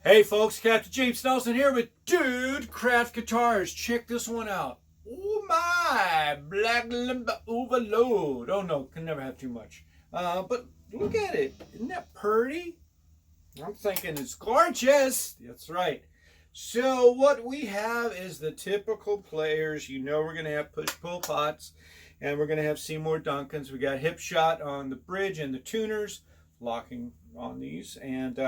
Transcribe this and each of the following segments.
Hey folks, Captain James Nelson here with Dude Craft Guitars. Check this one out. Oh my, black Limba overload. Oh no, can never have too much. But look at it. Isn't that pretty? I'm thinking it's gorgeous. That's right. So what we have is the typical players. You know we're going to have push-pull pots. And we're going to have Seymour Duncans. We got Hipshot on the bridge and the tuners. Locking on these. And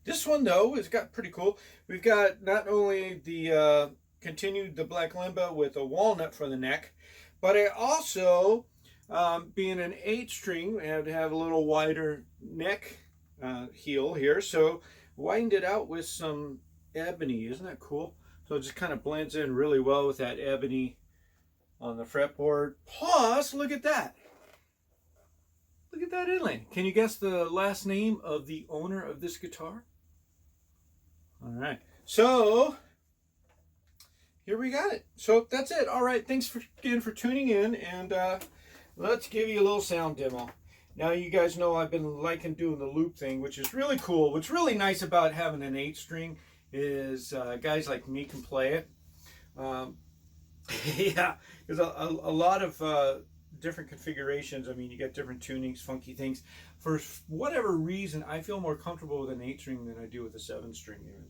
this one, though, has got pretty cool. We've got not only the continued the black Limba with a walnut for the neck, but I also, being an 8-string, I had to have a little wider neck heel here. So widened it out with some ebony. Isn't that cool? So it just kind of blends in really well with that ebony on the fretboard. Plus, look at that. Look at that inlay. Can you guess the last name of the owner of this guitar? All right. So, here we got it. So, that's it. All right. Thanks again for tuning in. And let's give you a little sound demo. Now, you guys know I've been liking doing the loop thing, which is really cool. What's really nice about having an 8-string is guys like me can play it. Yeah, there's a lot of different configurations. I mean, you get different tunings, funky things. For whatever reason, I feel more comfortable with an 8-string than I do with a 7-string even.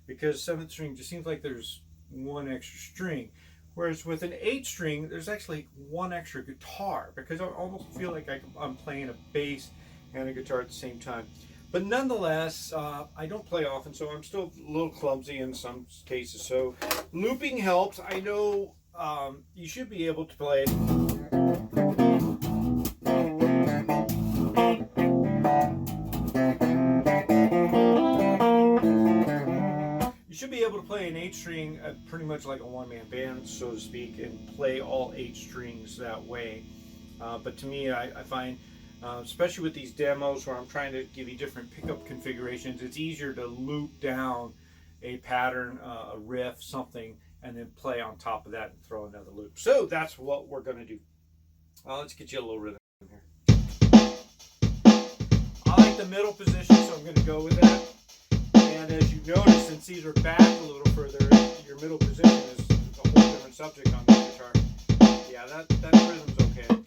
Because 7-string just seems like there's one extra string. Whereas with an 8-string, there's actually one extra guitar. Because I almost feel like I'm playing a bass and a guitar at the same time. But nonetheless, I don't play often, so I'm still a little clumsy in some cases. So looping helps. I know you should be able to play it. You should be able to play an 8-string pretty much like a one-man band, so to speak, and play all 8 strings that way. But to me, I find, especially with these demos where I'm trying to give you different pickup configurations, it's easier to loop down a pattern, a riff, something, and then play on top of that and throw another loop. So that's what we're going to do. Let's get you a little rhythm here. I like the middle position, so I'm going to go with that. And as you notice, since these are back a little further, your middle position is a whole different subject on this guitar. Yeah, that rhythm's okay.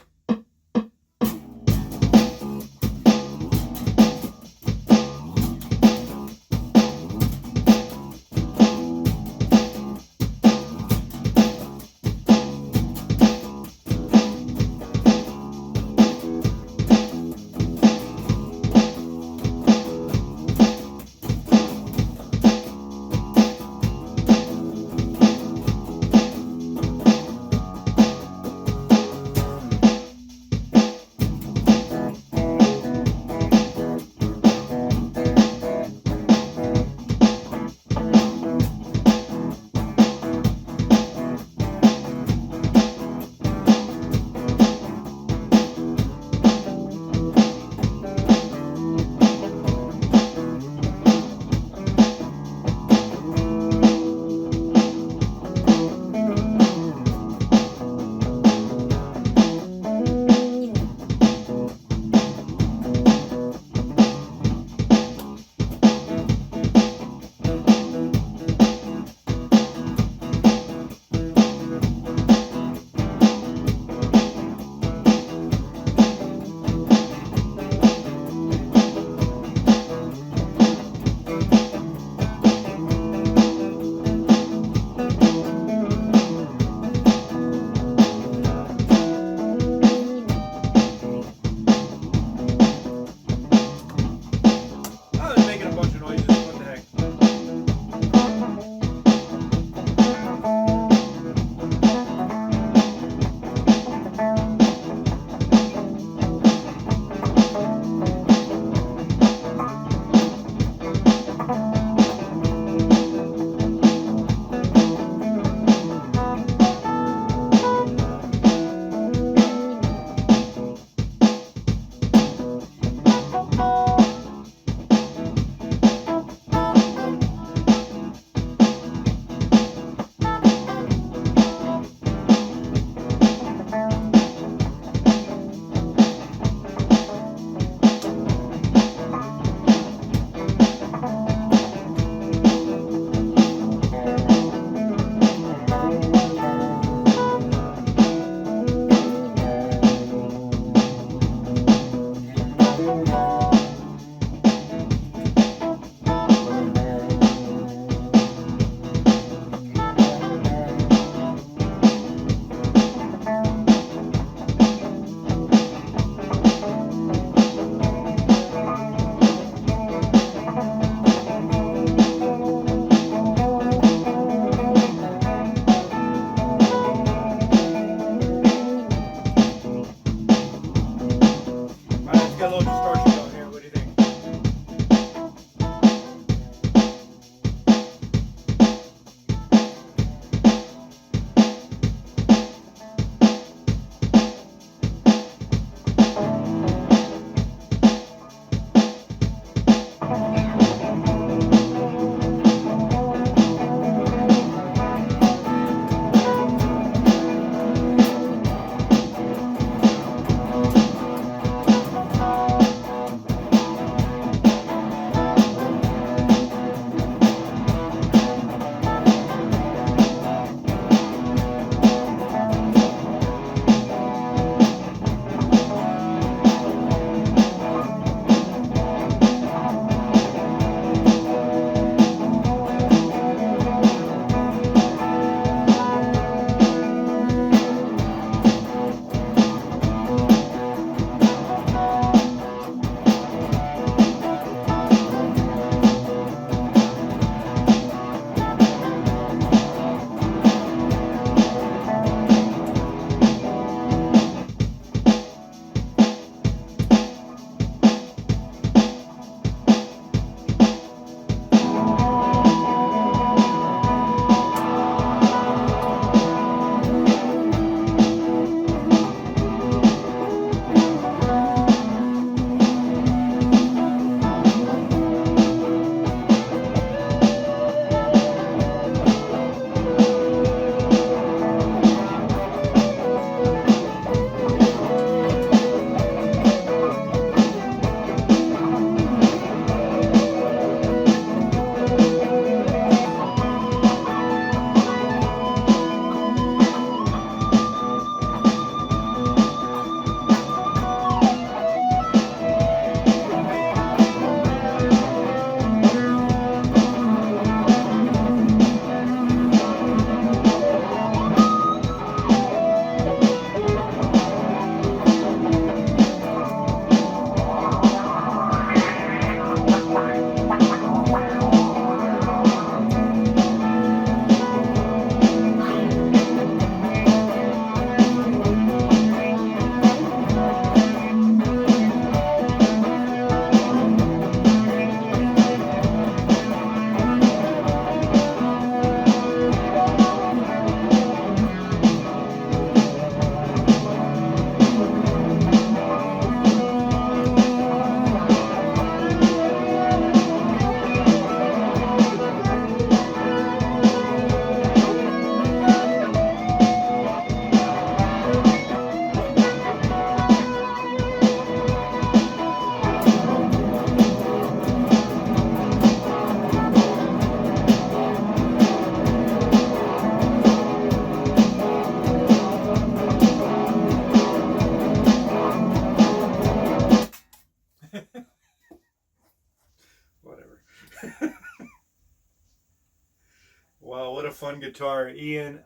fun guitar. Ian,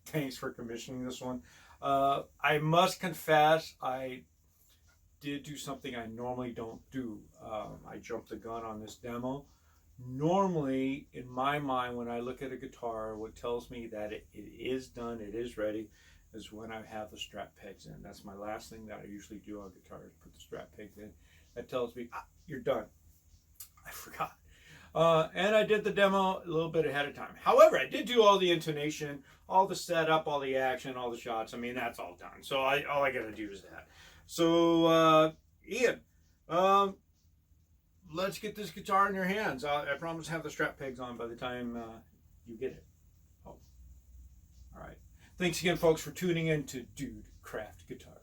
thanks for commissioning this one. I must confess, I did do something I normally don't do. I jumped the gun on this demo. Normally, in my mind, when I look at a guitar, what tells me that it is done, it is ready, is when I have the strap pegs in. That's my last thing that I usually do on guitars, put the strap pegs in. That tells me, you're done. I forgot. And I did the demo a little bit ahead of time. However, I did do all the intonation, all the setup, all the action, all the shots. I mean, that's all done. So all I got to do is that. So, Ian, let's get this guitar in your hands. I promise to have the strap pegs on by the time you get it. Oh, all right. Thanks again, folks, for tuning in to Dude Craft Guitars.